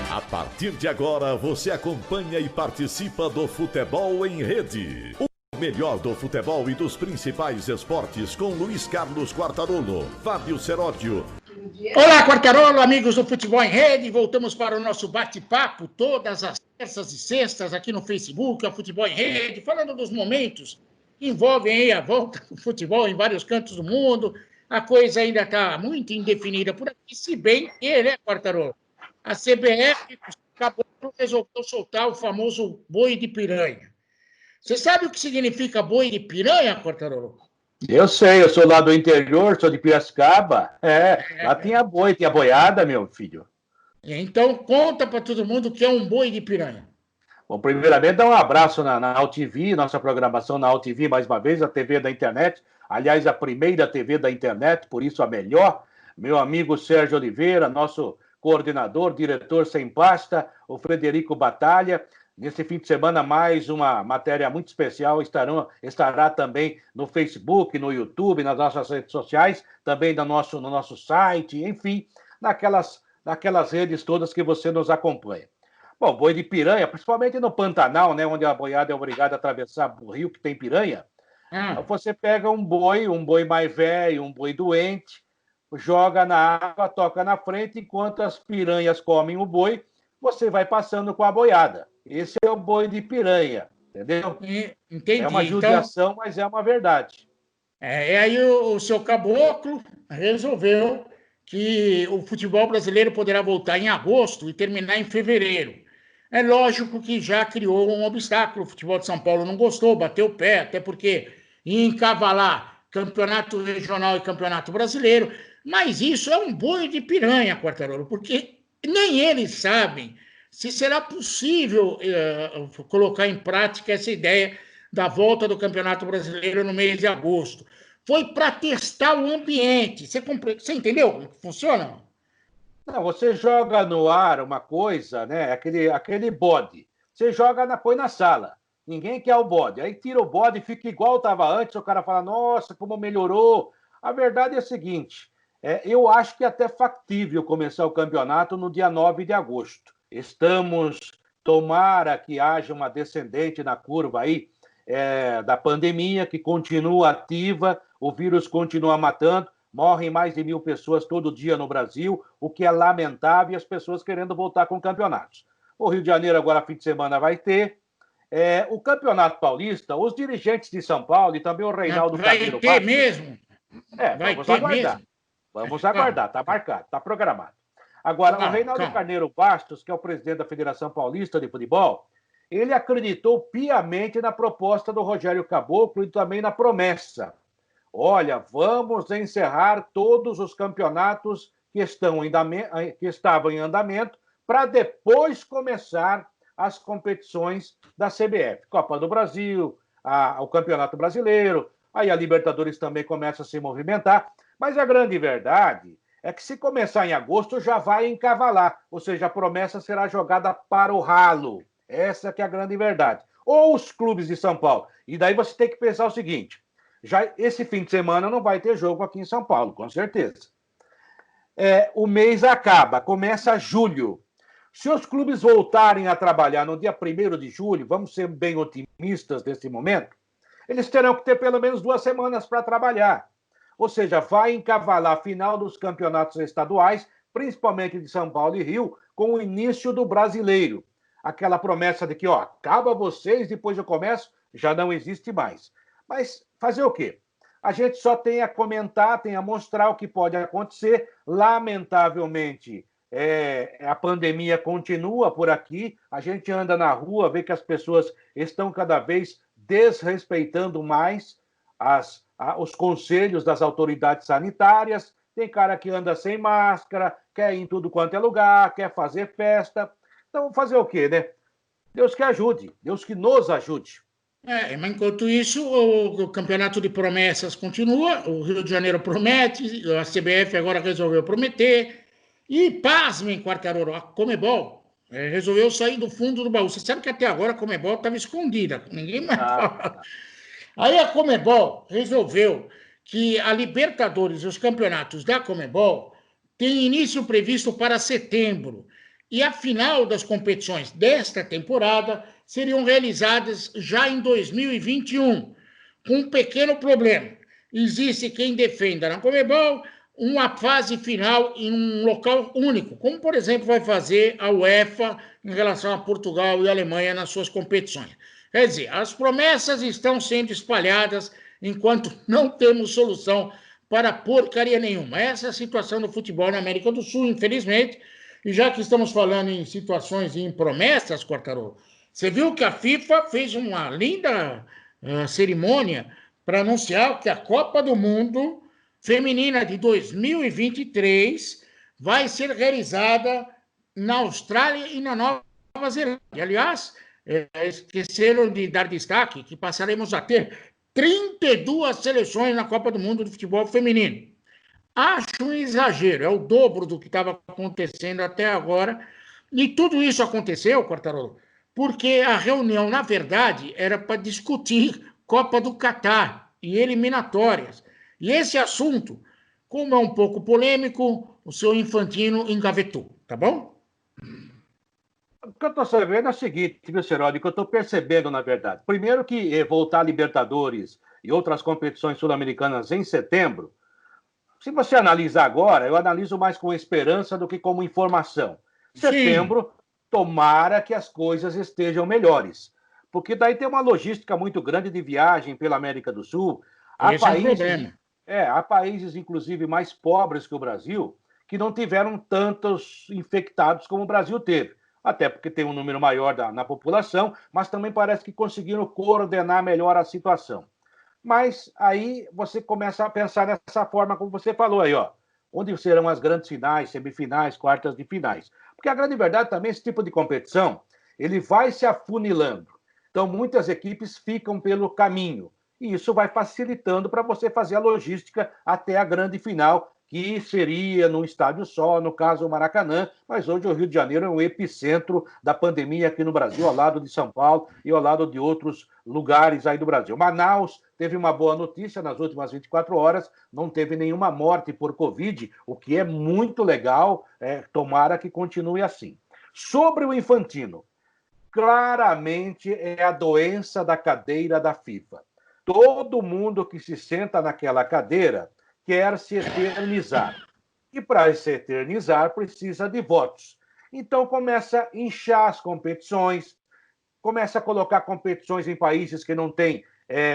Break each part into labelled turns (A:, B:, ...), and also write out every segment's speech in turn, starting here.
A: A partir de agora, você acompanha e participa do Futebol em Rede. O melhor do futebol e dos principais esportes com Luiz Carlos Quartarolo, Fábio Seródio.
B: Olá, Quartarolo, amigos do Futebol em Rede. Voltamos para o nosso bate-papo todas as terças e sextas aqui no Facebook, o Futebol em Rede, falando dos momentos que envolvem aí a volta do futebol em vários cantos do mundo. A coisa ainda está muito indefinida por aqui, se bem que, né, Quartarolo? A CBF resolveu soltar o famoso boi de piranha. Você sabe o que significa boi de piranha, Quartarolo?
C: Eu sei, eu sou lá do interior, sou de Piracicaba. Lá tinha boi, tinha boiada, meu filho.
B: Então, conta para todo mundo o que é um boi de piranha.
C: Bom, primeiramente, dá um abraço na AltV, nossa programação na AltV, mais uma vez, a TV da internet. Aliás, a primeira TV da internet, por isso a melhor. Meu amigo Sérgio Oliveira, nosso coordenador, diretor sem pasta, o Frederico Batalha. Nesse fim de semana, mais uma matéria muito especial estará também no Facebook, no YouTube, nas nossas redes sociais, também no nosso site, enfim, naquelas redes todas que você nos acompanha. Bom, boi de piranha, principalmente no Pantanal, né, onde a boiada é obrigada a atravessar o rio que tem piranha. Você pega um boi mais velho, um boi doente, joga na água, toca na frente, enquanto as piranhas comem o boi, você vai passando com a boiada. Esse é o boi de piranha, entendeu?
B: Entendi.
C: É uma judiação, então, mas é uma verdade.
B: Aí o seu Caboclo resolveu que o futebol brasileiro poderá voltar em agosto e terminar em fevereiro. É lógico que já criou um obstáculo. O futebol de São Paulo não gostou, bateu o pé, até porque ia encavalar campeonato regional e campeonato brasileiro. Mas isso é um boi de piranha, Quartarolo, porque nem eles sabem se será possível colocar em prática essa ideia da volta do Campeonato Brasileiro no mês de agosto. Foi para testar o ambiente. Você entendeu como funciona?
C: Não, você joga no ar uma coisa, né? Aquele bode. Você põe na sala. Ninguém quer o bode. Aí tira o bode e fica igual estava antes. O cara fala, nossa, como melhorou. A verdade é a seguinte, eu acho que é até factível começar o campeonato no dia 9 de agosto. Tomara que haja uma descendente na curva aí da pandemia, que continua ativa, o vírus continua matando, morrem mais de 1.000 pessoas todo dia no Brasil, o que é lamentável, e as pessoas querendo voltar com campeonatos. O Rio de Janeiro agora, fim de semana, vai ter. O Campeonato Paulista, os dirigentes de São Paulo e também o Reinaldo Carneiro
B: Bastos... Vai ter mesmo?
C: Vamos aguardar. Mesmo? Vamos aguardar, está marcado, está programado. Agora, o Reinaldo Carneiro Bastos, que é o presidente da Federação Paulista de Futebol, ele acreditou piamente na proposta do Rogério Caboclo e também na promessa. Olha, vamos encerrar todos os campeonatos que estavam em andamento para depois começar as competições da CBF. Copa do Brasil, o Campeonato Brasileiro, aí a Libertadores também começa a se movimentar. Mas a grande verdade é que se começar em agosto já vai encavalar, ou seja, a promessa será jogada para o ralo. Essa que é a grande verdade. Ou os clubes de São Paulo. E daí você tem que pensar o seguinte, já esse fim de semana não vai ter jogo aqui em São Paulo, com certeza. O mês acaba, começa julho. Se os clubes voltarem a trabalhar no dia 1º de julho, vamos ser bem otimistas nesse momento, eles terão que ter pelo menos 2 semanas para trabalhar. Ou seja, vai encavalar a final dos campeonatos estaduais, principalmente de São Paulo e Rio, com o início do Brasileiro. Aquela promessa de que, acaba vocês, depois eu começo, já não existe mais. Mas fazer o quê? A gente só tem a comentar, tem a mostrar o que pode acontecer. Lamentavelmente, a pandemia continua por aqui. A gente anda na rua, vê que as pessoas estão cada vez desrespeitando mais os conselhos das autoridades sanitárias. Tem cara que anda sem máscara, quer ir em tudo quanto é lugar, quer fazer festa. Então, fazer o quê, né? Deus que ajude, Deus que nos ajude.
B: Mas enquanto isso, o campeonato de promessas continua, o Rio de Janeiro promete, a CBF agora resolveu prometer, e pasmem, Quartarolo, a Conmebol resolveu sair do fundo do baú. Você sabe que até agora a Conmebol estava escondida, ninguém mais fala. Aí a Conmebol resolveu que a Libertadores e os campeonatos da Conmebol têm início previsto para setembro. e a final das competições desta temporada seriam realizadas já em 2021, com um pequeno problema. Existe quem defenda na Conmebol uma fase final em um local único, como, por exemplo, vai fazer a UEFA em relação a Portugal e Alemanha nas suas competições. Quer dizer, as promessas estão sendo espalhadas enquanto não temos solução para porcaria nenhuma. Essa é a situação do futebol na América do Sul, infelizmente. E já que estamos falando em situações e em promessas, Quartarolo, você viu que a FIFA fez uma linda cerimônia para anunciar que a Copa do Mundo Feminina de 2023 vai ser realizada na Austrália e na Nova Zelândia. Aliás, esqueceram de dar destaque que passaremos a ter 32 seleções na Copa do Mundo de futebol feminino. Acho um exagero, é o dobro do que estava acontecendo até agora. E tudo isso aconteceu, Quartarolo, porque a reunião, na verdade, era para discutir Copa do Catar e eliminatórias. E esse assunto, como é um pouco polêmico, o seu Infantino engavetou, tá bom?
C: O que eu estou sabendo é o seguinte, viu, Seroli, o que eu estou percebendo, na verdade. Primeiro que voltar a Libertadores e outras competições sul-americanas em setembro, se você analisar agora, eu analiso mais com esperança do que como informação. Setembro, tomara que as coisas estejam melhores. Porque daí tem uma logística muito grande de viagem pela América do Sul. Há países, inclusive, mais pobres que o Brasil, que não tiveram tantos infectados como o Brasil teve. Até porque tem um número maior na população, mas também parece que conseguiram coordenar melhor a situação. Mas aí você começa a pensar dessa forma, como você falou aí, ó. Onde serão as grandes finais, semifinais, quartas de finais. Porque a grande verdade também, esse tipo de competição, ele vai se afunilando. Então, muitas equipes ficam pelo caminho. E isso vai facilitando para você fazer a logística até a grande final, que seria num estádio só, no caso o Maracanã, mas hoje o Rio de Janeiro é um epicentro da pandemia aqui no Brasil, ao lado de São Paulo e ao lado de outros lugares aí do Brasil. Manaus teve uma boa notícia nas últimas 24 horas, não teve nenhuma morte por Covid, o que é muito legal, tomara que continue assim. Sobre o Infantino, claramente é a doença da cadeira da FIFA. Todo mundo que se senta naquela cadeira quer se eternizar. E para se eternizar precisa de votos. Então começa a inchar as competições, começa a colocar competições em países que não têm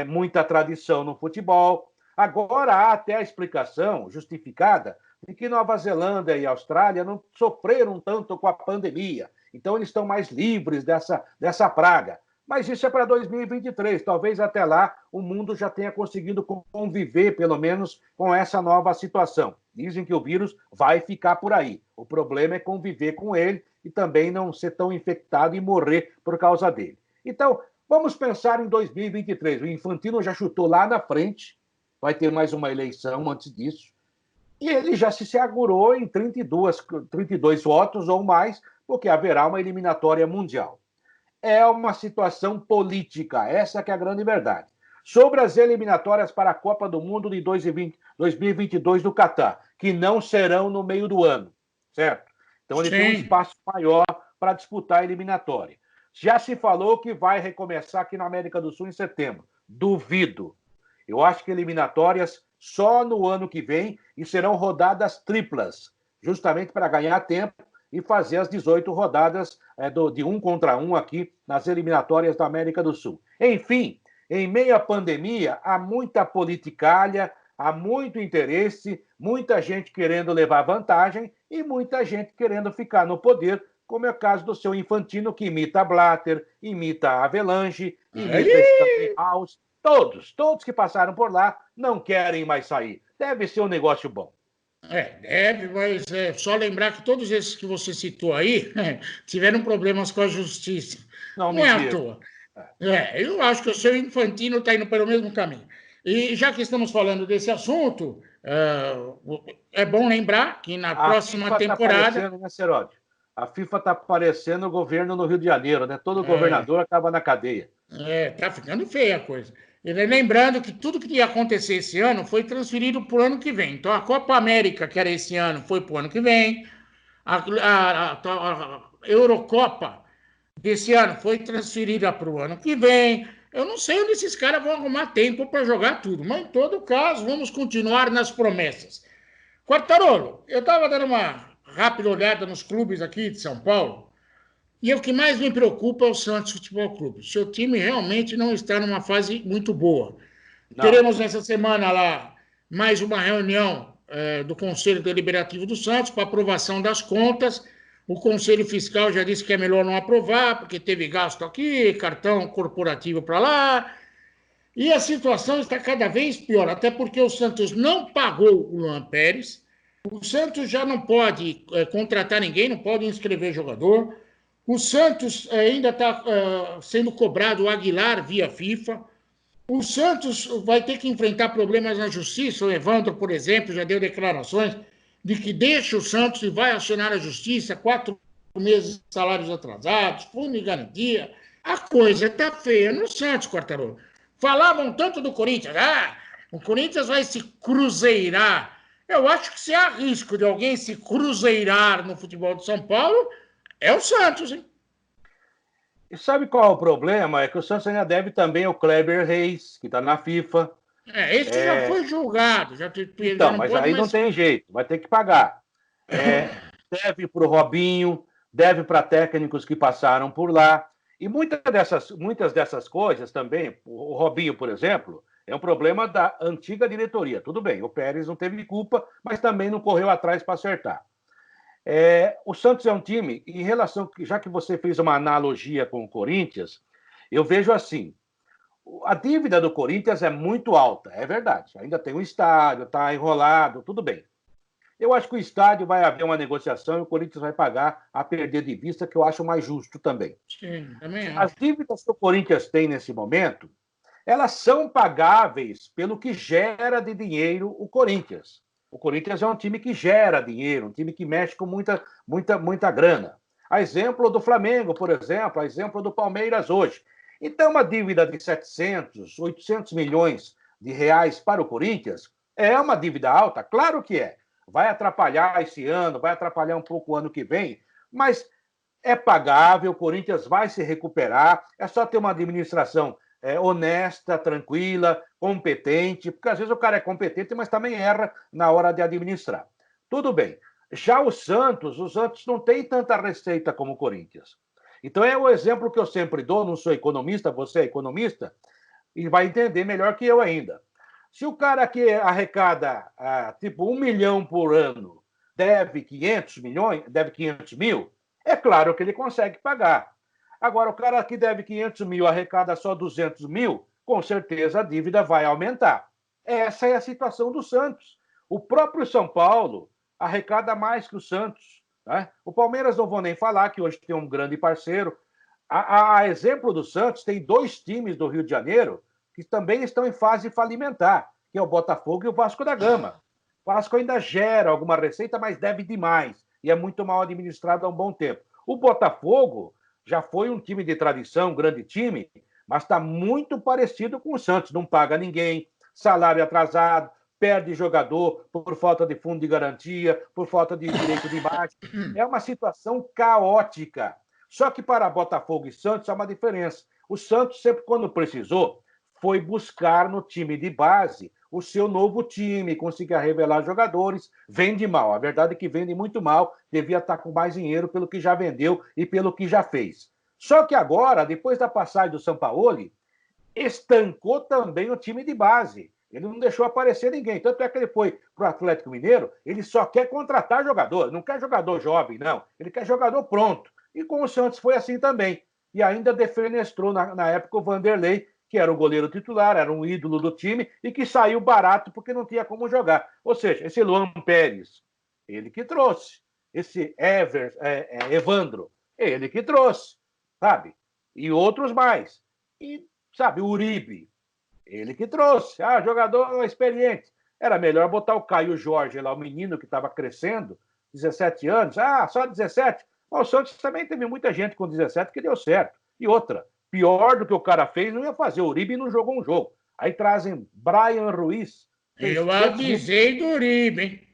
C: muita tradição no futebol. Agora há até a explicação justificada de que Nova Zelândia e Austrália não sofreram tanto com a pandemia. Então eles estão mais livres dessa praga. Mas isso é para 2023. Talvez até lá o mundo já tenha conseguido conviver, pelo menos, com essa nova situação. Dizem que o vírus vai ficar por aí. O problema é conviver com ele e também não ser tão infectado e morrer por causa dele. Então, vamos pensar em 2023. O Infantino já chutou lá na frente. Vai ter mais uma eleição antes disso. E ele já se segurou em 32 votos ou mais, porque haverá uma eliminatória mundial. É uma situação política, essa que é a grande verdade. Sobre as eliminatórias para a Copa do Mundo de 2022 do Catar, que não serão no meio do ano, certo? Então ele tem um espaço maior para disputar a eliminatória. Já se falou que vai recomeçar aqui na América do Sul em setembro. Duvido. Eu acho que eliminatórias só no ano que vem e serão rodadas triplas, justamente para ganhar tempo e fazer as 18 rodadas de 1 contra 1 aqui nas eliminatórias da América do Sul. Enfim, em meio à pandemia, há muita politicalha, há muito interesse, muita gente querendo levar vantagem e muita gente querendo ficar no poder, como é o caso do seu Infantino, que imita a Blatter, imita a Avelange, imita a Stanley House. Todos que passaram por lá não querem mais sair. Deve ser um negócio bom.
B: Deve, mas só lembrar que todos esses que você citou aí tiveram problemas com a justiça. Não é à toa. Eu acho que o seu Infantino está indo pelo mesmo caminho. E já que estamos falando desse assunto, é bom lembrar que na próxima temporada...
C: Tá, né, Seródio? A FIFA está parecendo o governo no Rio de Janeiro, né? Todo governador acaba na cadeia.
B: Tá ficando feia a coisa. E lembrando que tudo que ia acontecer esse ano foi transferido para o ano que vem. Então, a Copa América, que era esse ano, foi para o ano que vem. a Eurocopa desse ano foi transferida para o ano que vem. Eu não sei onde esses caras vão arrumar tempo para jogar tudo, mas em todo caso, vamos continuar nas promessas. Quartarolo, eu estava dando uma rápida olhada nos clubes aqui de São Paulo, e o que mais me preocupa é o Santos Futebol Clube. O seu time realmente não está numa fase muito boa.
C: Não.
B: Teremos nessa semana lá mais uma reunião do Conselho Deliberativo do Santos para aprovação das contas. O Conselho Fiscal já disse que é melhor não aprovar, porque teve gasto aqui, cartão corporativo para lá. E a situação está cada vez pior, até porque o Santos não pagou o Luan Pérez. O Santos já não pode contratar ninguém, não pode inscrever jogador. O Santos ainda está sendo cobrado o Aguilar via FIFA. O Santos vai ter que enfrentar problemas na justiça. O Evandro, por exemplo, já deu declarações de que deixa o Santos e vai acionar a justiça, 4 meses de salários atrasados, fundo de garantia. A coisa está feia no Santos, Quartarolo. Falavam tanto do Corinthians. O Corinthians vai se cruzeirar. Eu acho que se há risco de alguém se cruzeirar no futebol de São Paulo, é o Santos, hein?
C: E sabe qual é o problema? É que o Santos ainda deve também ao Kleber Reis, que está na FIFA.
B: Esse já foi julgado.
C: Então,
B: já
C: mas aí não tem jeito, vai ter que pagar. Deve para o Robinho, deve para técnicos que passaram por lá. E muitas dessas coisas também, o Robinho, por exemplo, é um problema da antiga diretoria. Tudo bem, o Pérez não teve culpa, mas também não correu atrás para acertar. O Santos é um time, em relação, já que você fez uma analogia com o Corinthians, eu vejo assim, a dívida do Corinthians é muito alta, é verdade. Ainda tem um estádio, está enrolado, tudo bem. Eu acho que o estádio vai haver uma negociação e o Corinthians vai pagar a perder de vista, que eu acho mais justo também.
B: Sim, também acho.
C: As dívidas que o Corinthians tem nesse momento, elas são pagáveis pelo que gera de dinheiro o Corinthians. O Corinthians é um time que gera dinheiro, um time que mexe com muita grana. A exemplo do Flamengo, por exemplo, a exemplo do Palmeiras hoje. Então, uma dívida de 700, 800 milhões de reais para o Corinthians é uma dívida alta? Claro que é. Vai atrapalhar esse ano, vai atrapalhar um pouco o ano que vem, mas é pagável, o Corinthians vai se recuperar, é só ter uma administração honesta, tranquila, competente, porque às vezes o cara é competente, mas também erra na hora de administrar. Tudo bem. Já o Santos não tem tanta receita como o Corinthians. Então é o exemplo que eu sempre dou, não sou economista, você é economista, e vai entender melhor que eu ainda. Se o cara que arrecada tipo 1 milhão por ano deve 500 mil, é claro que ele consegue pagar. Agora, o cara que deve 500 mil arrecada só 200 mil, com certeza a dívida vai aumentar. Essa é a situação do Santos. O próprio São Paulo arrecada mais que o Santos. Né? O Palmeiras não vou nem falar, que hoje tem um grande parceiro. A exemplo do Santos, tem 2 times do Rio de Janeiro que também estão em fase falimentar, que é o Botafogo e o Vasco da Gama. O Vasco ainda gera alguma receita, mas deve demais. E é muito mal administrado há um bom tempo. O Botafogo já foi um time de tradição, um grande time, mas está muito parecido com o Santos. Não paga ninguém, salário atrasado, perde jogador por falta de fundo de garantia, por falta de direito de imagem. É uma situação caótica. Só que para Botafogo e Santos há uma diferença. O Santos, sempre quando precisou, foi buscar no time de base o seu novo time, conseguir revelar jogadores, vende mal. A verdade é que vende muito mal, devia estar com mais dinheiro pelo que já vendeu e pelo que já fez. Só que agora, depois da passagem do Sampaoli, estancou também o time de base. Ele não deixou aparecer ninguém. Tanto é que ele foi para o Atlético Mineiro, ele só quer contratar jogador, não quer jogador jovem, não. Ele quer jogador pronto. E com o Santos foi assim também. E ainda defenestrou na época o Vanderlei, que era o goleiro titular, era um ídolo do time e que saiu barato porque não tinha como jogar. Ou seja, esse Luan Pérez, ele que trouxe. Esse Evandro, ele que trouxe, sabe? E outros mais. E, sabe, o Uribe, ele que trouxe. Jogador experiente. Era melhor botar o Caio Jorge lá, o menino que estava crescendo, 17 anos. Só 17? O Santos também teve muita gente com 17 que deu certo. E outra, pior do que o cara fez, não ia fazer. O Uribe não jogou um jogo. Aí trazem Brian Ruiz.
B: Eu avisei do Uribe, hein?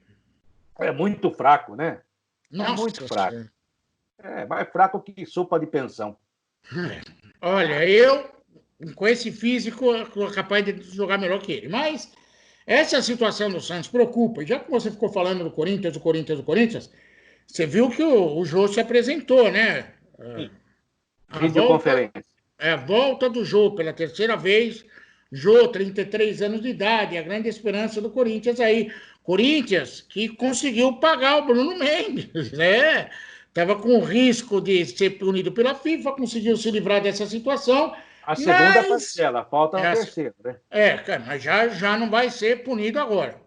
C: É muito fraco, né?
B: Nossa,
C: muito fraco. Mais fraco que sopa de pensão.
B: Olha, eu, com esse físico, sou capaz de jogar melhor que ele. Mas essa situação do Santos preocupa. Já que você ficou falando do Corinthians, você viu que o Jô se apresentou, né?
C: Videoconferência.
B: A volta do Jô pela terceira vez. Jô, 33 anos de idade, a grande esperança do Corinthians aí. Corinthians que conseguiu pagar o Bruno Mendes, né? Estava com risco de ser punido pela FIFA, conseguiu se livrar dessa situação.
C: A segunda parcela, falta a terceira, né?
B: Cara, mas já não vai ser punido agora.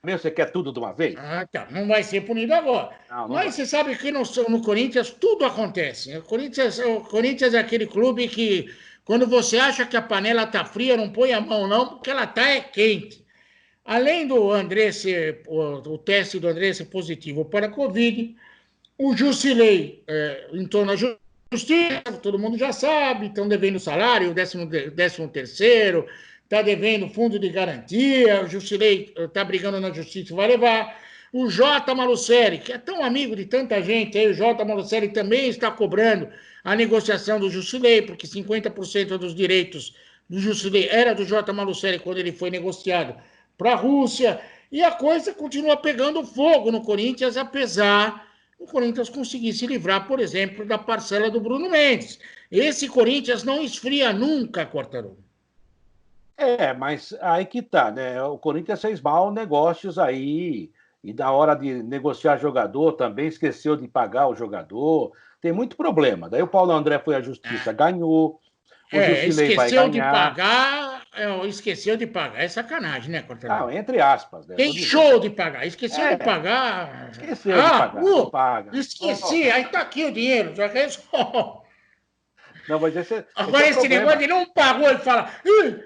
C: Você quer tudo de uma vez?
B: Tá, não vai ser punido agora.
C: Não
B: Mas
C: vai.
B: você sabe que no Corinthians tudo acontece. O Corinthians é aquele clube que, quando você acha que a panela está fria, não põe a mão não, porque ela está quente. Além do André o teste do André ser positivo para a Covid, o Jusilei entrou na justiça, todo mundo já sabe, estão devendo salário, 13º, está devendo fundo de garantia, o Jusilei está brigando na justiça, vai levar. O Jota Malucelli, que é tão amigo de tanta gente, aí o Jota Malucelli também está cobrando a negociação do Jusilei, porque 50% dos direitos do Jusilei era do Jota Malucelli quando ele foi negociado para a Rússia, e a coisa continua pegando fogo no Corinthians, apesar o Corinthians conseguir se livrar, por exemplo, da parcela do Bruno Mendes. Esse Corinthians não esfria nunca, Quartarolo.
C: Mas aí que tá, né? O Corinthians fez mal negócios aí, e na hora de negociar jogador também esqueceu de pagar o jogador. Tem muito problema. Daí o Paulo André foi à justiça, ganhou. O Jusilei vai ganhar.
B: Esqueceu de pagar. É sacanagem, né, Quartarolo?
C: Não, entre aspas, né?
B: Deixou de pagar. Esqueceu de pagar.
C: Esqueceu de pagar. Não paga.
B: Esqueci. Aí tá aqui o dinheiro. Já resolve.
C: Não, mas
B: Agora, esse negócio de não pagou, ele fala,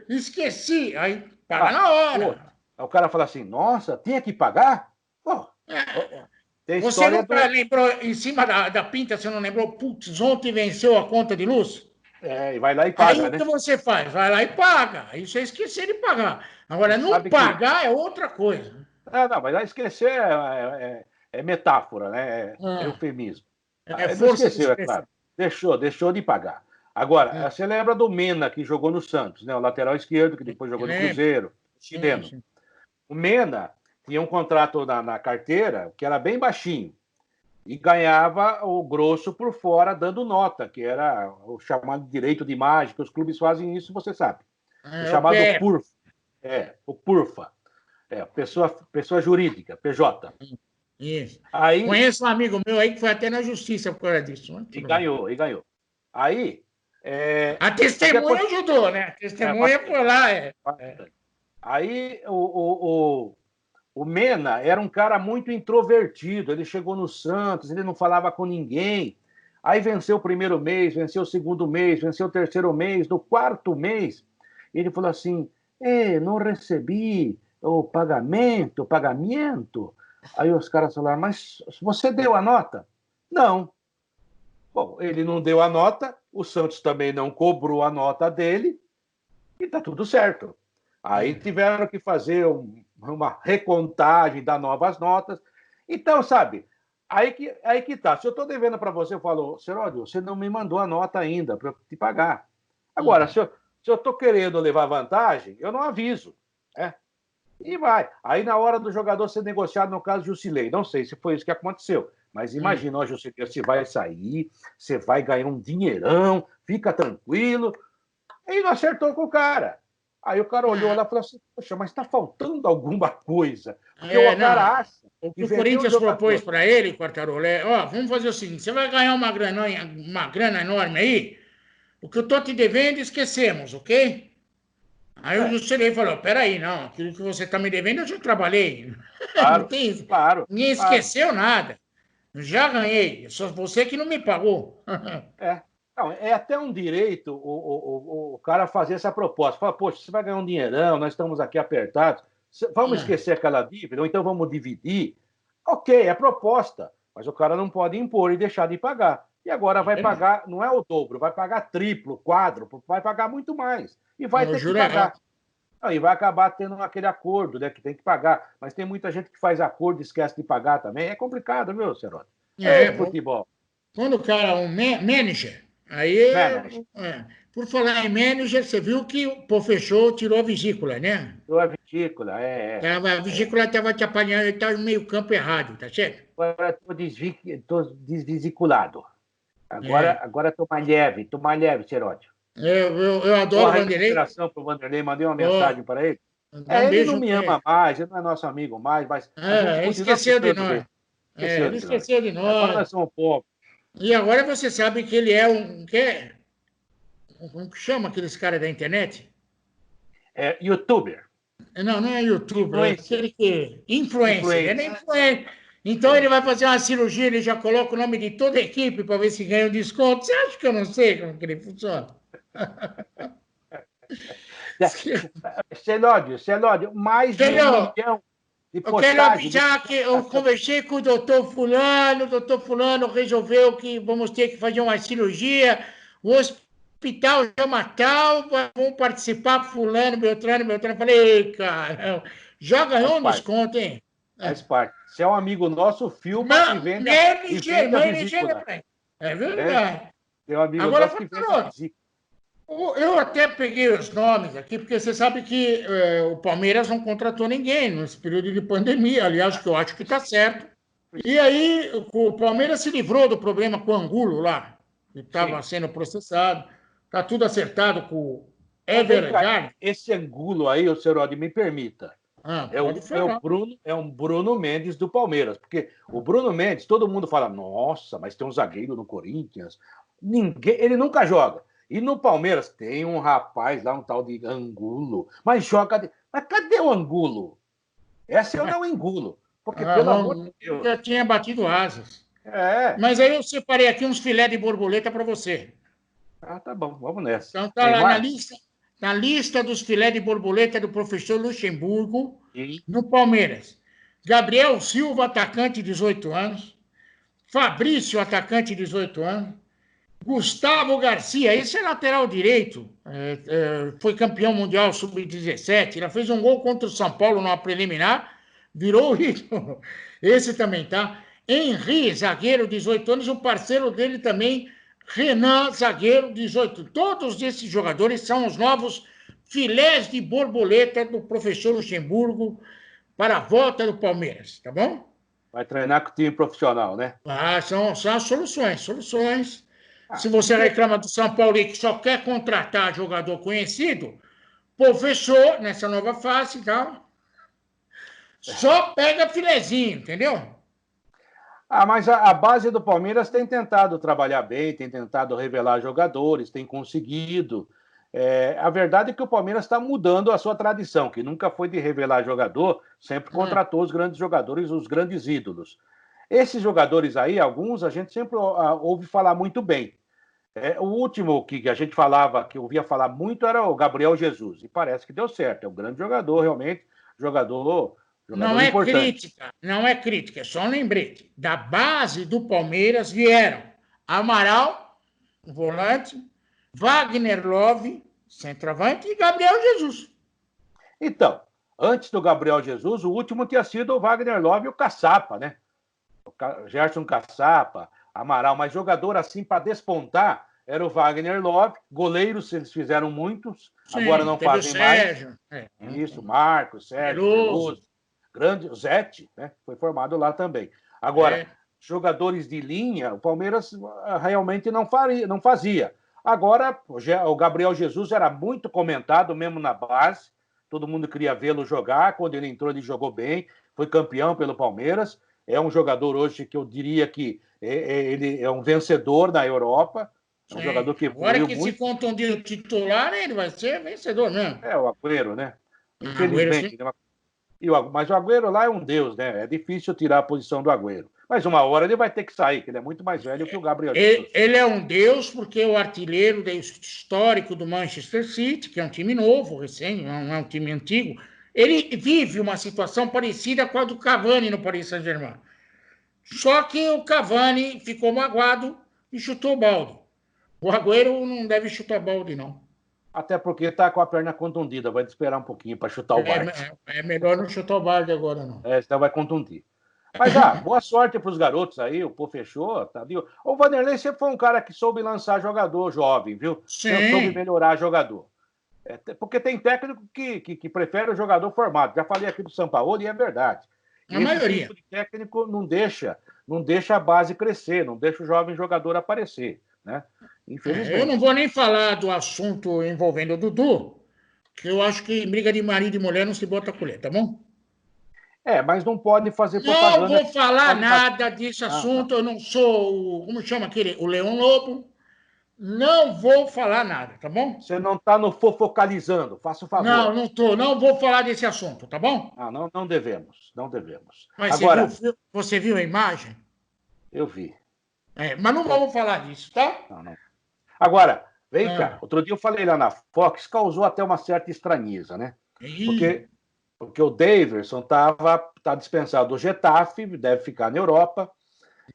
B: esqueci. Aí paga na hora.
C: O cara fala assim, nossa, tinha que pagar? Pô,
B: você nunca lembrou, em cima da pinta, você não lembrou, putz, ontem venceu a conta de luz?
C: E vai lá e paga,
B: aí
C: né?
B: O que você faz? Vai lá e paga. Aí você esqueceu de pagar. Agora, não pagar é outra coisa.
C: Não, mas lá esquecer é metáfora, né? É eufemismo. Não esqueceu, é claro. Deixou de pagar. Agora, você lembra do Mena, que jogou no Santos, né? O lateral esquerdo, que depois jogou no Cruzeiro, chileno. O Mena tinha um contrato na carteira que era bem baixinho e ganhava o grosso por fora, dando nota, que era o chamado direito de imagem, que os clubes fazem isso, você sabe. O chamado PURFA. O PURFA. Pessoa jurídica, PJ.
B: Isso. Conheço um amigo meu aí que foi até na justiça por causa disso.
C: E ganhou. Aí...
B: a testemunha ajudou, né? A testemunha foi lá.
C: Aí o Mena era um cara muito introvertido. Ele chegou no Santos, ele não falava com ninguém. Aí venceu o primeiro mês, venceu o segundo mês, venceu o terceiro mês. No quarto mês, ele falou assim: não recebi o pagamento. Aí os caras falaram: mas você deu a nota? Não. Bom, ele não deu a nota, o Santos também não cobrou a nota dele, e tá tudo certo. Aí tiveram que fazer uma recontagem, dar novas notas. Então, sabe, aí que tá. Se eu estou devendo para você, eu falo, Seródio, você não me mandou a nota ainda para eu te pagar. Agora, se eu estou querendo levar vantagem, eu não aviso. E vai. Aí, na hora do jogador ser negociado, no caso de Jusilei, não sei se foi isso que aconteceu, mas imagina, Jusilei, você vai sair, você vai ganhar um dinheirão, fica tranquilo. E não acertou com o cara. Aí o cara olhou lá e falou assim, poxa, mas está faltando alguma coisa. Porque o cara acha...
B: O que o Corinthians propôs para ele, Quartarolo, vamos fazer o seguinte, você vai ganhar uma grana enorme aí, o que eu estou te devendo, esquecemos, ok? Aí o Jusilei falou, peraí, não, aquilo que você está me devendo, eu já trabalhei.
C: Claro,
B: não tem isso.
C: Claro.
B: Ninguém esqueceu nada. Já ganhei, só você que não me pagou.
C: Não, é até um direito o cara fazer essa proposta. Fala, poxa, você vai ganhar um dinheirão, nós estamos aqui apertados, vamos esquecer aquela dívida, ou então vamos dividir. Ok, é proposta, mas o cara não pode impor e deixar de pagar. E agora vai pagar, não é o dobro, vai pagar triplo, quádruplo, vai pagar muito mais. E vai ter que pagar. E vai acabar tendo aquele acordo, né, que tem que pagar. Mas tem muita gente que faz acordo e esquece de pagar também. É complicado, viu, Seródio? Futebol.
B: Quando o cara é um manager, aí, por falar em manager, você viu que o Pofechou tirou a vesícula, né?
C: Tirou a vesícula,
B: A vesícula estava te apanhando, ele estava no meio campo errado, tá certo?
C: Agora estou desvesiculado. Agora estou mais leve, Seródio.
B: Eu adoro o Vanderlei.
C: Para o Vanderlei, mandei uma mensagem para ele.
B: Um
C: ele
B: beijo
C: não me ama mais, ele não é nosso amigo mais, mas a gente
B: esqueceu de nós.
C: Ele
B: esqueceu de nós.
C: Agora nós somos povos.
B: E agora você sabe que ele é como que chama aqueles caras da internet?
C: Youtuber.
B: Não é youtuber, é aquele que... Influencer. Ele é influencer. Então ele vai fazer uma cirurgia, ele já coloca o nome de toda a equipe para ver se ganha um desconto. Você acha que eu não sei como que ele funciona?
C: Celódio, mais de 1 milhão de postagens.
B: Eu quero avisar que eu conversei com o doutor Fulano resolveu que vamos ter que fazer uma cirurgia, o hospital chama tal, vão participar Fulano, Beltrano. Falei, cara, já ganhou um desconto, hein?
C: Faz parte. Se é um amigo nosso, filma e vende a vesícula.
B: É verdade.
C: Tem um amigo nosso que vende a vesícula.
B: Eu até peguei os nomes aqui, porque você sabe que o Palmeiras não contratou ninguém nesse período de pandemia, aliás, que eu acho que está certo. E aí o Palmeiras se livrou do problema com o Angulo lá, que estava sendo processado. Está tudo acertado com o Evergard.
C: Esse Angulo aí, o Seródio, me permita. É um Bruno Mendes do Palmeiras, porque o Bruno Mendes, todo mundo fala, nossa, mas tem um zagueiro no Corinthians. Ele nunca joga. E no Palmeiras tem um rapaz lá, um tal de Angulo, mas joga... Mas cadê o Angulo? Esse não é o Angulo. Porque, pelo amor de Deus...
B: Já tinha batido asas. Mas aí eu separei aqui uns filé de borboleta para você.
C: Tá bom, vamos nessa.
B: Então tá lá na lista dos filé de borboleta do professor Luxemburgo, no Palmeiras. Gabriel Silva, atacante, 18 anos. Fabrício, atacante, 18 anos. Gustavo Garcia, esse é lateral direito, foi campeão mundial sub-17, ele fez um gol contra o São Paulo numa preliminar, virou o ídolo. Esse também tá. Henri, zagueiro, 18 anos, o parceiro dele também, Renan, zagueiro, 18. Todos esses jogadores são os novos filés de borboleta do professor Luxemburgo para a volta do Palmeiras, tá bom?
C: Vai treinar com o time profissional, né?
B: São as soluções. Se você reclama do São Paulo que só quer contratar jogador conhecido, professor, nessa nova fase, então, só pega filezinho, entendeu?
C: Mas a base do Palmeiras tem tentado trabalhar bem, tem tentado revelar jogadores, tem conseguido. A verdade é que o Palmeiras está mudando a sua tradição, que nunca foi de revelar jogador, sempre contratou os grandes jogadores, os grandes ídolos. Esses jogadores aí, alguns, a gente sempre ouve falar muito bem. O último que a gente falava, que eu ouvia falar muito, era o Gabriel Jesus. E parece que deu certo. É um grande jogador, realmente. Jogador
B: não é
C: importante.
B: Não é crítica, é só um lembrete. Da base do Palmeiras vieram Amaral, volante, Wagner Love, centroavante, e Gabriel Jesus.
C: Então, antes do Gabriel Jesus, o último tinha sido o Wagner Love e o Caçapa, né? O Gerson Caçapa, Amaral, mas jogador assim para despontar era o Wagner Love. Goleiros eles fizeram muitos, agora não fazem
B: Sérgio,
C: mais. Isso, Marcos, Sérgio, Veloso, grande, o Zete, né? Foi formado lá também. Agora, jogadores de linha, o Palmeiras realmente não fazia. Agora, o Gabriel Jesus era muito comentado mesmo na base, todo mundo queria vê-lo jogar. Quando ele entrou, ele jogou bem, foi campeão pelo Palmeiras. É um jogador hoje que eu diria que ele é um vencedor na Europa. É um jogador que
B: agora que
C: muito.
B: Se contundir o titular, ele vai ser vencedor mesmo.
C: O Agüero, né? Infelizmente. Mas o Agüero lá é um deus, né? É difícil tirar a posição do Agüero. Mas uma hora ele vai ter que sair, que ele é muito mais velho que o Gabriel Jesus.
B: Ele é um deus porque é o artilheiro histórico do Manchester City, que é um time novo, recém, não é um time antigo. Ele vive uma situação parecida com a do Cavani no Paris Saint-Germain. Só que o Cavani ficou magoado e chutou o balde. O Agüero não deve chutar balde, não.
C: Até porque está com a perna contundida, vai esperar um pouquinho para chutar o balde.
B: É melhor não chutar o balde agora, não.
C: Senão vai contundir. Mas, boa sorte para os garotos aí, o Pô fechou, tá, viu? O Vanderlei sempre foi um cara que soube lançar jogador jovem, viu?
B: Sim.
C: Soube melhorar jogador. Porque tem técnico que prefere o jogador formado. Já falei aqui do Sampaoli e é verdade. E esse tipo de técnico não deixa a base crescer, não deixa o jovem jogador aparecer, né? Infelizmente.
B: Eu não vou nem falar do assunto envolvendo o Dudu, que eu acho que em briga de marido e mulher não se bota colher, tá bom?
C: Mas não pode fazer propaganda.
B: Não vou falar nada desse assunto, eu não sou, como chama aquele, o Leão Lobo. Não vou falar nada, tá bom?
C: Você não está no fofocalizando, faça o favor.
B: Não estou, não vou falar desse assunto, tá bom?
C: Não devemos, não devemos.
B: Mas agora, você viu a imagem?
C: Eu vi.
B: Mas não vamos falar disso, tá?
C: Não. Agora, vem cá, outro dia eu falei lá na Fox, causou até uma certa estranheza, né? Porque o Daverson tá dispensado do Getafe, deve ficar na Europa,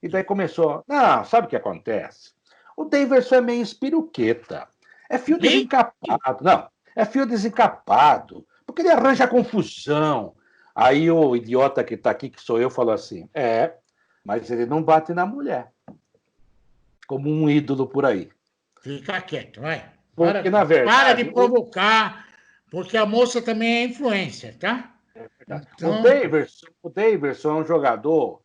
C: e daí começou, sabe o que acontece? O Daverson é meio espiruqueta, é fio desencapado, é fio desencapado, porque ele arranja confusão. Aí o idiota que tá aqui, que sou eu, falou assim, mas ele não bate na mulher, como um ídolo por aí.
B: Fica quieto, vai.
C: Porque, na verdade,
B: para de provocar, porque a moça também é influência, tá?
C: Então... O Daverson é um jogador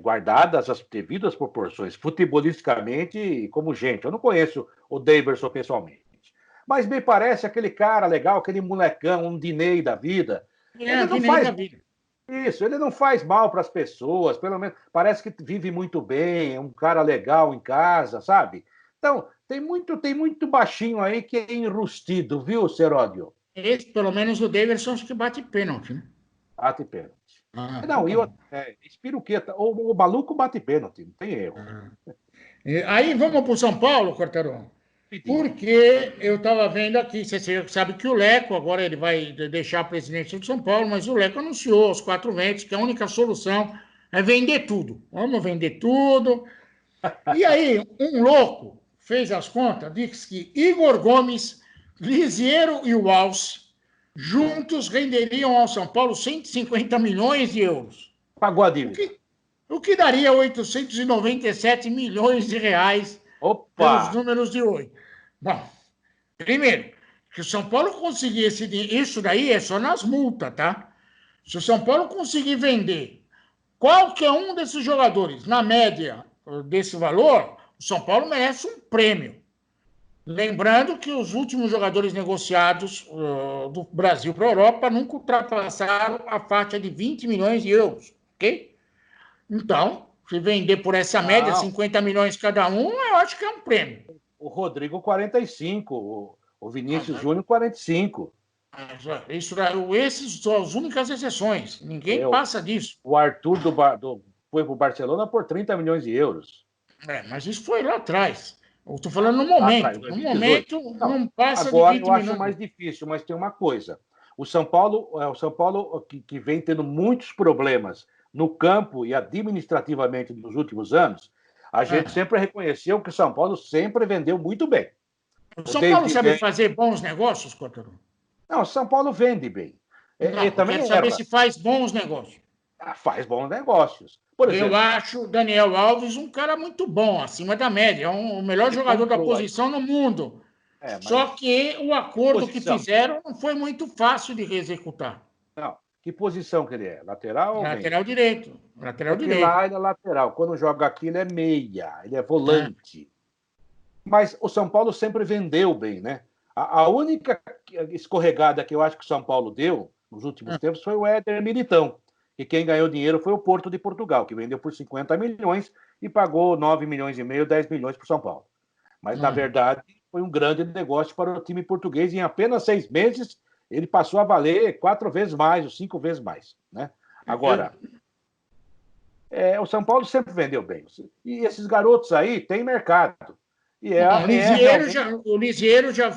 C: guardadas as devidas proporções, futebolisticamente e como gente. Eu não conheço o Daverson pessoalmente, mas me parece aquele cara legal, aquele molecão, um Diney da vida. Ele não faz isso, ele não faz mal para as pessoas, pelo menos parece que vive muito bem, é um cara legal em casa, sabe? Então, tem muito baixinho aí que é enrustido, viu, Seródio?
B: Pelo menos o Daverson acho que bate pênalti, né?
C: Bate pênalti. Espiruqueta. O maluco bate pênalti, não tem erro.
B: Aí vamos para o São Paulo, Quartarão. Porque eu estava vendo aqui, você sabe que o Leco, agora ele vai deixar a presidência do São Paulo, mas o Leco anunciou aos 4 ventos que a única solução é vender tudo. Vamos vender tudo. E aí, um louco fez as contas, disse que Igor Gomes, Lisiero e Walsh juntos renderiam ao São Paulo 150 milhões de euros.
C: Pagou a dívida.
B: O que daria 897 milhões de reais pelos números de hoje. Bom, primeiro, se o São Paulo conseguir isso daí é só nas multas, tá? Se o São Paulo conseguir vender qualquer um desses jogadores, na média desse valor, o São Paulo merece um prêmio. Lembrando que os últimos jogadores negociados do Brasil para a Europa nunca ultrapassaram a faixa de 20 milhões de euros, ok? Então, se vender por essa média, 50 milhões cada um, eu acho que é um prêmio.
C: O Rodrigo, 45, o Vinícius Júnior, 45.
B: Esses são as únicas exceções. Ninguém passa disso.
C: O Arthur foi para o Barcelona por 30 milhões de euros.
B: Mas isso foi lá atrás. Eu estou falando no momento. No momento, não passa
C: agora
B: de 20 milhões.
C: Agora eu acho mais difícil, mas tem uma coisa. O São Paulo que vem tendo muitos problemas no campo e administrativamente nos últimos anos, a gente sempre reconheceu que o São Paulo sempre vendeu muito bem.
B: O São Paulo sabe fazer bons negócios, Quartarão?
C: Não, o São Paulo vende bem.
B: Eu quero saber se faz bons negócios.
C: Faz bons negócios. Por exemplo,
B: eu acho o Daniel Alves um cara muito bom, acima da média. É o melhor jogador da posição no mundo. Só que o acordo que fizeram não foi muito fácil de executar.
C: Não. Que posição que ele é? Lateral ou
B: lateral direito. Lateral direito.
C: Lá ele é lateral. Quando joga aqui, ele é meia. Ele é volante. Mas o São Paulo sempre vendeu bem, né? A única escorregada que eu acho que o São Paulo deu nos últimos tempos foi o Éder Militão. E quem ganhou dinheiro foi o Porto de Portugal, que vendeu por 50 milhões e pagou 9 milhões e meio, 10 milhões para o São Paulo. Mas, na verdade, foi um grande negócio para o time português. Em apenas 6 meses, ele passou a valer 4 vezes mais ou 5 vezes mais, né? Agora, o São Paulo sempre vendeu bem. E esses garotos aí têm mercado. E
B: o Lisiero já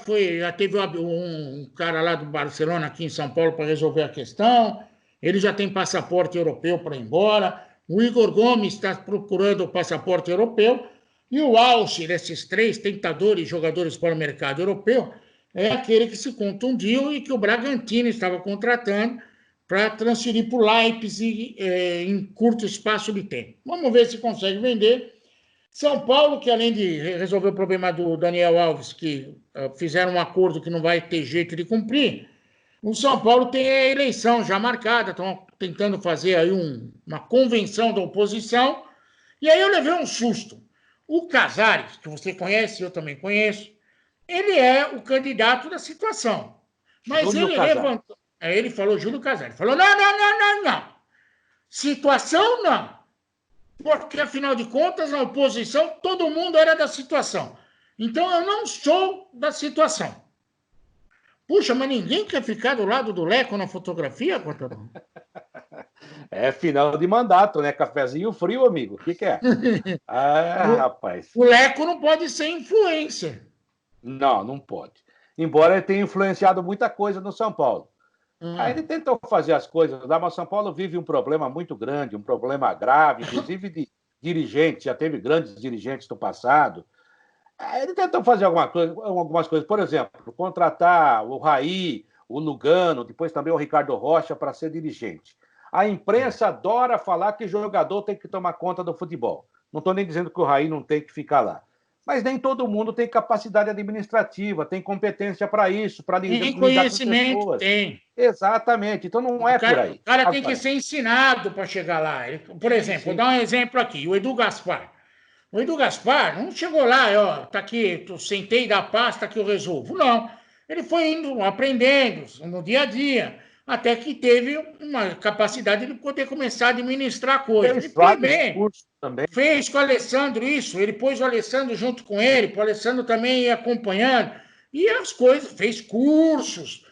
B: teve um cara lá do Barcelona aqui em São Paulo para resolver a questão. Ele já tem passaporte europeu para ir embora. O Igor Gomes está procurando o passaporte europeu. E o Walsh, desses 3 tentadores jogadores para o mercado europeu, é aquele que se contundiu e que o Bragantino estava contratando para transferir para o Leipzig em curto espaço de tempo. Vamos ver se consegue vender. São Paulo, que além de resolver o problema do Daniel Alves, que fizeram um acordo que não vai ter jeito de cumprir, o São Paulo tem a eleição já marcada, estão tentando fazer aí uma convenção da oposição, e aí eu levei um susto. O Casares, que você conhece, eu também conheço, ele é o candidato da situação. Mas Júlio ele Casares. Levantou... Aí ele falou, Júlio Casares, falou, não. Situação, não. Porque, afinal de contas, na oposição, todo mundo era da situação. Então, eu não sou da situação. Puxa, mas ninguém quer ficar do lado do Leco na fotografia, Cortadão?
C: É final de mandato, né? Cafezinho frio, amigo. O que é? Rapaz.
B: O Leco não pode ser influencer.
C: Não pode. Embora ele tenha influenciado muita coisa no São Paulo. Aí ele tentou fazer as coisas lá, mas São Paulo vive um problema muito grande, um problema grave, inclusive de dirigentes, já teve grandes dirigentes no passado. Aí ele tentou fazer algumas coisas, por exemplo, contratar o Raí, o Lugano, depois também o Ricardo Rocha para ser dirigente. A imprensa adora falar que jogador tem que tomar conta do futebol. Não estou nem dizendo que o Raí não tem que ficar lá. Mas nem todo mundo tem capacidade administrativa, tem competência para isso, para lidar
B: com pessoas. Tem.
C: Exatamente. Então não é por aí.
B: O cara tem que ser ensinado para chegar lá. Por exemplo, vou dar um exemplo aqui. O Edu Gaspar. O Edu Gaspar não chegou lá, tá aqui, sentei da pasta que eu resolvo. Não. Ele foi indo, aprendendo no dia a dia, até que teve uma capacidade de poder começar a administrar coisas.
C: Fez vários cursos também.
B: Fez com o Alessandro isso, ele pôs o Alessandro junto com ele, para o Alessandro também ir acompanhando. E as coisas, fez cursos,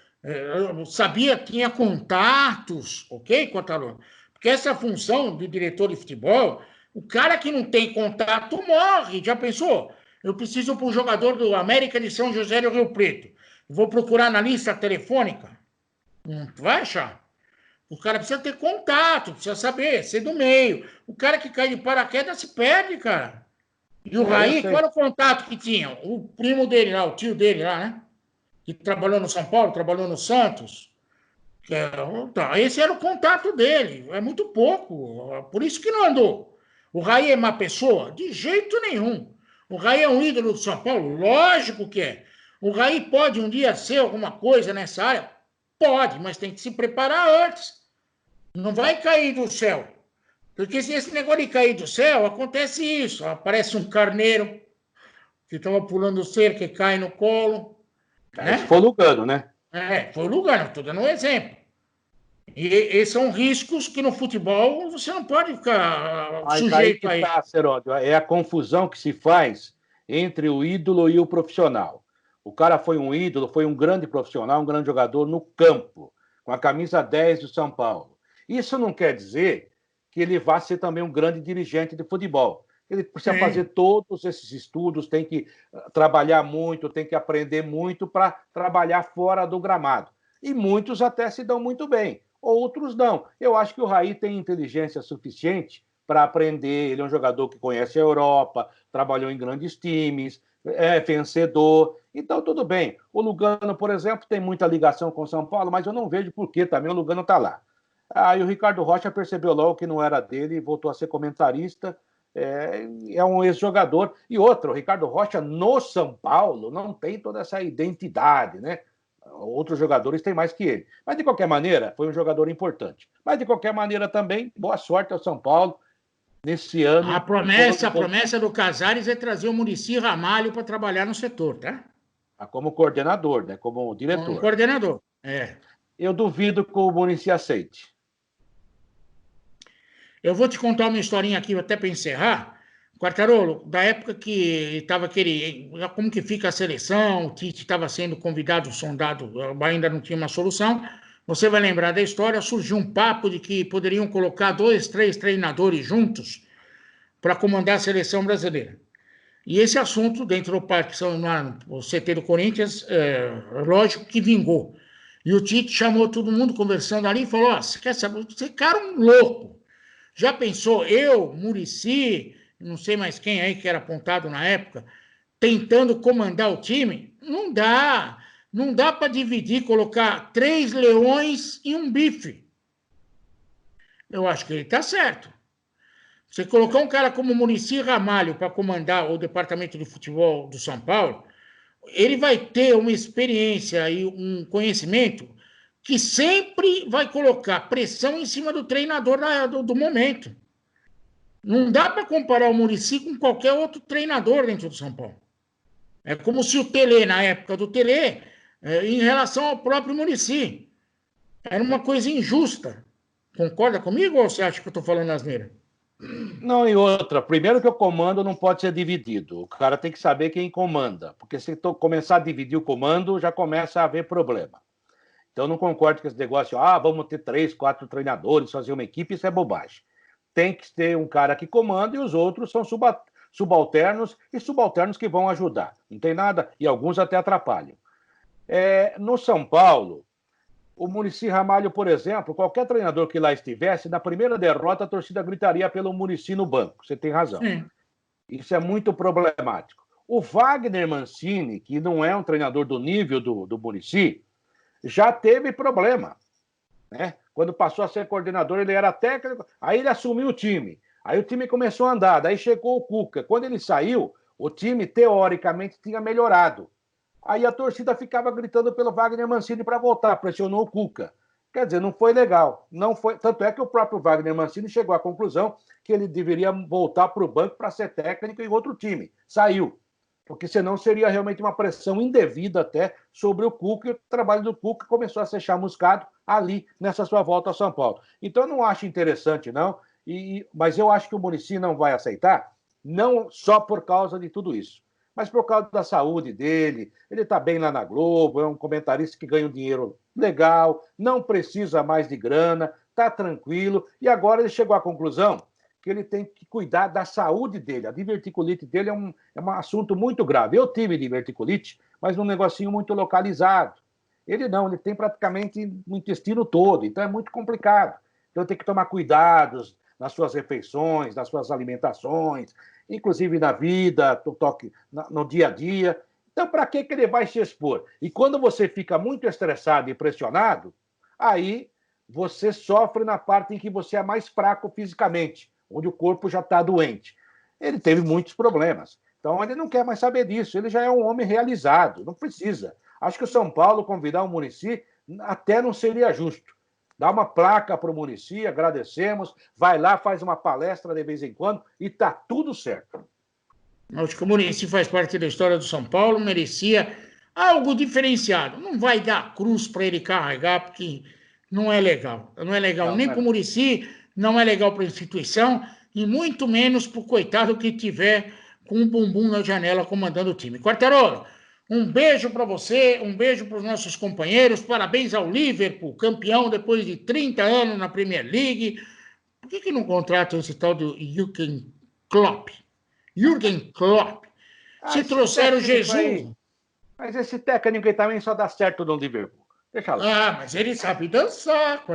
B: sabia, tinha contatos, ok, Cotarolo? Porque essa função de diretor de futebol, o cara que não tem contato morre, já pensou? Eu preciso para um jogador do América de São José do Rio Preto. Vou procurar na lista telefônica. Não vai achar. O cara precisa ter contato, precisa saber, ser do meio. O cara que cai de paraquedas se perde, cara. E o Raí, qual era o contato que tinha? O primo dele lá, o tio dele lá, né? Que trabalhou no São Paulo, trabalhou no Santos. Esse era o contato dele. É muito pouco. Por isso que não andou. O Raí é má pessoa? De jeito nenhum. O Raí é um ídolo do São Paulo? Lógico que é. O Raí pode um dia ser alguma coisa nessa área? Pode, mas tem que se preparar antes. Não vai cair do céu. Porque se esse negócio de cair do céu, acontece isso. Aparece um carneiro que estava pulando cerca e cai no colo.
C: Né? Foi o Lugano, né?
B: Foi o Lugano, estou dando um exemplo. E esses são riscos que no futebol você não pode ficar sujeito a isso.
C: Seródio, é a confusão que se faz entre o ídolo e o profissional. O cara foi um ídolo, foi um grande profissional, um grande jogador no campo, com a camisa 10 do São Paulo. Isso não quer dizer que ele vá ser também um grande dirigente de futebol. Ele precisa fazer todos esses estudos, tem que trabalhar muito, tem que aprender muito para trabalhar fora do gramado. E muitos até se dão muito bem, outros não. Eu acho que o Raí tem inteligência suficiente para aprender. Ele é um jogador que conhece a Europa, trabalhou em grandes times, é vencedor. Então, tudo bem. O Lugano, por exemplo, tem muita ligação com o São Paulo, mas eu não vejo por que também o Lugano está lá. Aí o Ricardo Rocha percebeu logo que não era dele e voltou a ser comentarista. É um ex-jogador. E outro, o Ricardo Rocha no São Paulo não tem toda essa identidade, né? Outros jogadores têm mais que ele. Mas, de qualquer maneira, foi um jogador importante. Mas, de qualquer maneira, também, boa sorte ao São Paulo nesse ano.
B: A promessa do Casares é trazer o Muricy Ramalho para trabalhar no setor, tá?
C: Como coordenador, né? Como diretor.
B: Como coordenador,
C: Eu duvido que o Muricy aceite.
B: Eu vou te contar uma historinha aqui, até para encerrar. Quartarolo, da época que estava aquele... Como que fica a seleção, o Tite estava sendo convidado, sondado, ainda não tinha uma solução. Você vai lembrar da história, surgiu um papo de que poderiam colocar 2, 3 treinadores juntos para comandar a seleção brasileira. E esse assunto, dentro do Parque no CT do Corinthians, lógico que vingou. E o Tite chamou todo mundo conversando ali e falou, você quer saber, você cara um louco. Já pensou, eu, Muricy, não sei mais quem aí que era apontado na época, tentando comandar o time? Não dá para dividir, colocar 3 leões e um bife. Eu acho que ele está certo. Você colocar um cara como Muricy Ramalho para comandar o departamento de futebol do São Paulo, ele vai ter uma experiência e um conhecimento que sempre vai colocar pressão em cima do treinador do momento. Não dá para comparar o Muricy com qualquer outro treinador dentro do São Paulo. É como se o Tele, na época do Tele, em relação ao próprio Muricy, era uma coisa injusta. Concorda comigo ou você acha que eu estou falando asneira?
C: Não, e outra, primeiro que o comando não pode ser dividido. O cara tem que saber quem comanda, porque se começar a dividir o comando, já começa a haver problema. Então, eu não concordo com esse negócio, vamos ter 3, 4 treinadores, fazer uma equipe, isso é bobagem. Tem que ter um cara que comanda e os outros são subalternos e subalternos que vão ajudar. Não tem nada, e alguns até atrapalham. No São Paulo, o Muricy Ramalho, por exemplo, qualquer treinador que lá estivesse, na primeira derrota, a torcida gritaria pelo Muricy no banco. Você tem razão. Sim. Isso é muito problemático. O Wagner Mancini, que não é um treinador do nível do Muricy, já teve problema. Né? Quando passou a ser coordenador, ele era técnico, aí ele assumiu o time. Aí o time começou a andar, daí chegou o Cuca. Quando ele saiu, o time, teoricamente, tinha melhorado. Aí a torcida ficava gritando pelo Wagner Mancini para voltar, pressionou o Cuca. Quer dizer, não foi legal. Não foi. Tanto é que o próprio Wagner Mancini chegou à conclusão que ele deveria voltar para o banco para ser técnico em outro time. Saiu. Porque senão seria realmente uma pressão indevida até sobre o Cuca, e o trabalho do Cuca começou a ser chamuscado ali, nessa sua volta a São Paulo. Então, eu não acho interessante, não, mas eu acho que o Muricy não vai aceitar, não só por causa de tudo isso, mas por causa da saúde dele. Ele está bem lá na Globo, é um comentarista que ganha um dinheiro legal, não precisa mais de grana, está tranquilo, e agora ele chegou à conclusão que ele tem que cuidar da saúde dele. A diverticulite dele é um assunto muito grave. Eu tive diverticulite, mas num negocinho muito localizado. Ele não, ele tem praticamente o intestino todo, então é muito complicado. Então tem que tomar cuidados nas suas refeições, nas suas alimentações, inclusive na vida, no dia a dia. Então, para que ele vai se expor? E quando você fica muito estressado e pressionado, aí você sofre na parte em que você é mais fraco fisicamente, onde o corpo já está doente. Ele teve muitos problemas. Então, ele não quer mais saber disso. Ele já é um homem realizado, não precisa. Acho que o São Paulo convidar o Muricy até não seria justo. Dá uma placa para o Muricy, agradecemos, vai lá, faz uma palestra de vez em quando e está tudo certo.
B: Acho que o Muricy faz parte da história do São Paulo, merecia algo diferenciado. Não vai dar cruz para ele carregar, porque não é legal. Não é legal nem para o Muricy, não é legal para a instituição, e muito menos para o coitado que tiver com um bumbum na janela comandando o time. Quartarolo, um beijo para você, um beijo para os nossos companheiros, parabéns ao Liverpool, campeão depois de 30 anos na Premier League. Por que não contratam esse tal do Jürgen Klopp? Se trouxeram Jesus... Aí,
C: mas esse técnico aí também só dá certo no Liverpool. Deixa lá.
B: Mas ele sabe dançar.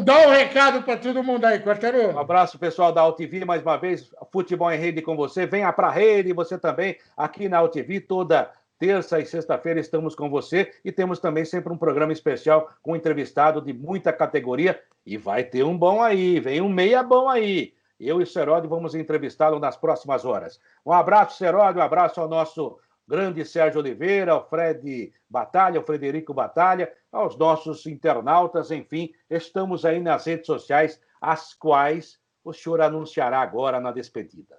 B: Dá um recado para todo mundo aí, Quartarolo.
C: Um abraço, pessoal da AltV, mais uma vez, Futebol em Rede com você. Venha para a rede, você também, aqui na AltV, toda terça e sexta-feira estamos com você e temos também sempre um programa especial com um entrevistado de muita categoria e vai ter um bom aí, vem um meia bom aí. Eu e o Seródio vamos entrevistá-lo nas próximas horas. Um abraço, Seródio, um abraço ao nosso grande Sérgio Oliveira, ao Fred Batalha, ao Frederico Batalha, aos nossos internautas, enfim, estamos aí nas redes sociais, as quais o senhor anunciará agora na despedida.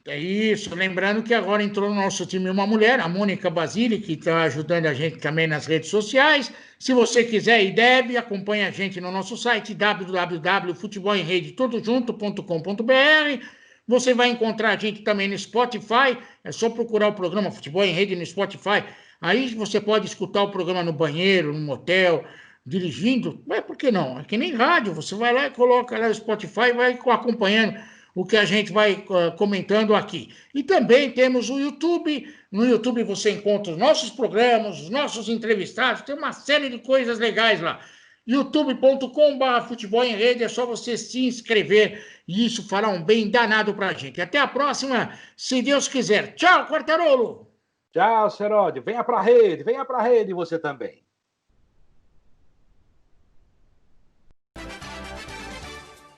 B: É isso, lembrando que agora entrou no nosso time uma mulher, a Mônica Basile, que está ajudando a gente também nas redes sociais. Se você quiser e deve, acompanhe a gente no nosso site www.futebolemrede.com.br. Você vai encontrar a gente também no Spotify, é só procurar o programa Futebol em Rede no Spotify. Aí você pode escutar o programa no banheiro, no motel, dirigindo. Mas por que não? É que nem rádio, você vai lá e coloca lá no Spotify e vai acompanhando o que a gente vai comentando aqui. E também temos o YouTube. No YouTube você encontra os nossos programas, os nossos entrevistados, tem uma série de coisas legais lá. youtube.com/futebol em rede, é só você se inscrever e isso fará um bem danado pra gente. Até a próxima, se Deus quiser. Tchau, Quartarolo!
C: Tchau, Seródio. Venha pra rede você também.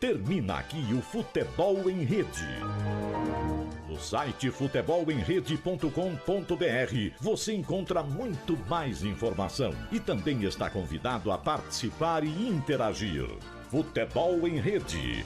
A: Termina aqui o Futebol em Rede. No site futebolemrede.com.br você encontra muito mais informação e também está convidado a participar e interagir. Futebol em Rede.